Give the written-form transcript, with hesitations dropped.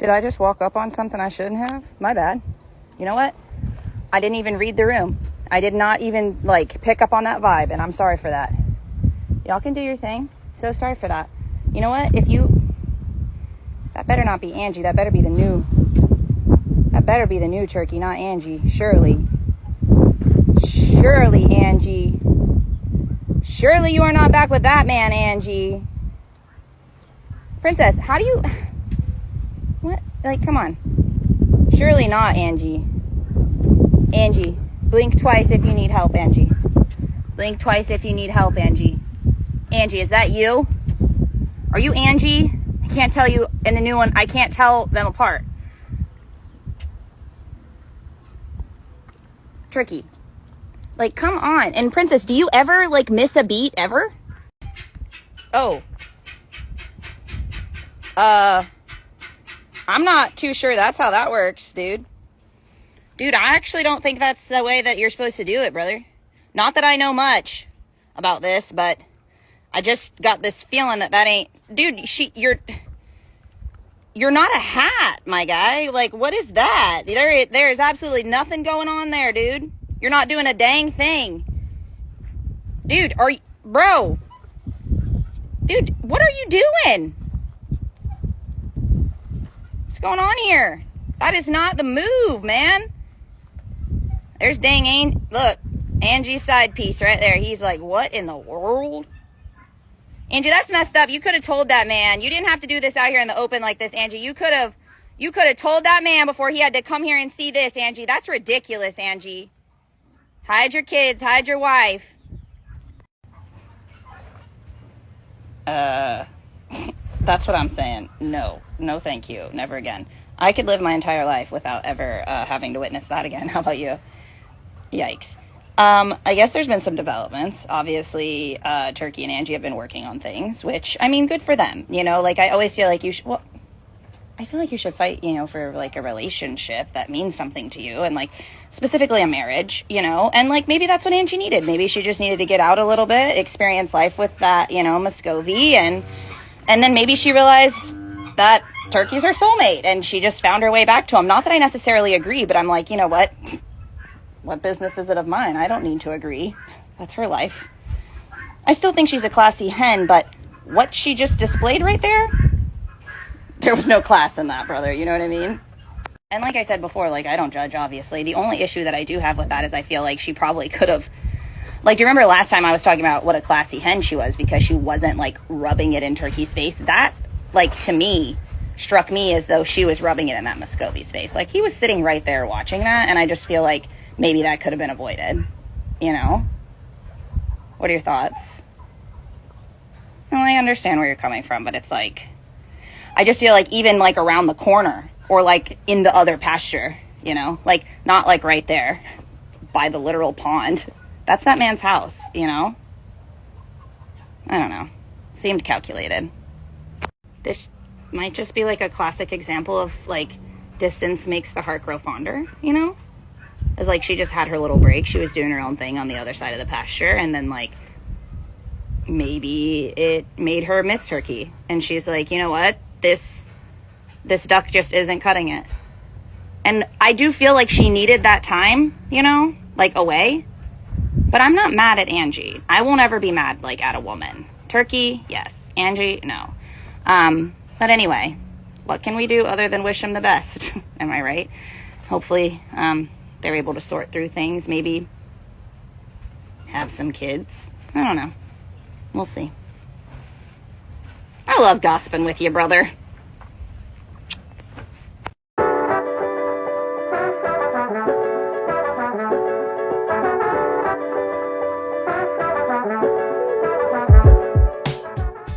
Did I just walk up on something I shouldn't have? My bad. You know what? I didn't even read the room. I did not even, like, pick up on that vibe, and I'm sorry for that. Y'all can do your thing. So sorry for that. You know what? That better not be Angie. That better be the new Turkey, not Angie. Surely, Angie. Surely you are not back with that man, Angie. Princess, how do you... What? Like, come on. Surely not, Angie. Angie, blink twice if you need help, Angie. Blink twice if you need help, Angie. Angie, is that you? Are you Angie? I can't tell you in the new one. I can't tell them apart. Turkey. Like, come on. And Princess, do you ever, like, miss a beat ever? Oh. I'm not too sure that's how that works, dude. Dude, I actually don't think that's the way that you're supposed to do it, brother. Not that I know much about this, but I just got this feeling that ain't... Dude, you're not a hat, my guy. Like, what is that? There is absolutely nothing going on there, dude. You're not doing a dang thing. Dude, bro. Dude, what are you doing? What's going on here? That is not the move, man. There's dang look, Angie's side piece right there. He's like, what in the world? Angie, that's messed up. You could have told that man. You didn't have to do this out here in the open like this, Angie. You could have told that man before he had to come here and see this, Angie. That's ridiculous, Angie. Hide your kids. Hide your wife. That's what I'm saying. No, thank you. Never again. I could live my entire life without ever having to witness that again. How about you? Yikes. I guess there's been some developments. Obviously, Turkey and Angie have been working on things, which, I mean, good for them. You know, like, I always feel like you should, well, I feel like you should fight, you know, for, like, a relationship that means something to you, and, like, specifically a marriage, you know, and, like, maybe that's what Angie needed. Maybe she just needed to get out a little bit, experience life with that, you know, Muscovy, and then maybe she realized that Turkey's her soulmate, and she just found her way back to him. Not that I necessarily agree, but I'm like, you know what? What business is it of mine? I don't need to agree. That's her life. I still think she's a classy hen, but what she just displayed right there was no class in that, brother. You know what I mean? And like I said before, like, I don't judge, obviously. The only issue that I do have with that is I feel like she probably could have... Like, do you remember last time I was talking about what a classy hen she was because she wasn't, like, rubbing it in Turkey's face? That, like, to me, struck me as though she was rubbing it in that Muscovy's face. Like, he was sitting right there watching that, and I just feel like maybe that could have been avoided, you know? What are your thoughts? Well, I understand where you're coming from, but it's like, I just feel like even, like, around the corner or, like, in the other pasture, you know? Like, not, like, right there by the literal pond. That's that man's house, you know? I don't know. Seemed calculated. This might just be, like, a classic example of, like, distance makes the heart grow fonder, you know? It's like she just had her little break. She was doing her own thing on the other side of the pasture. And then, like, maybe it made her miss Turkey. And she's like, you know what? This duck just isn't cutting it. And I do feel like she needed that time, you know? Like, away. But I'm not mad at Angie. I won't ever be mad, like, at a woman. Turkey, yes. Angie, no. But anyway, what can we do other than wish him the best? Am I right? Hopefully, they're able to sort through things, maybe have some kids. I don't know. We'll see. I love gossiping with you, brother.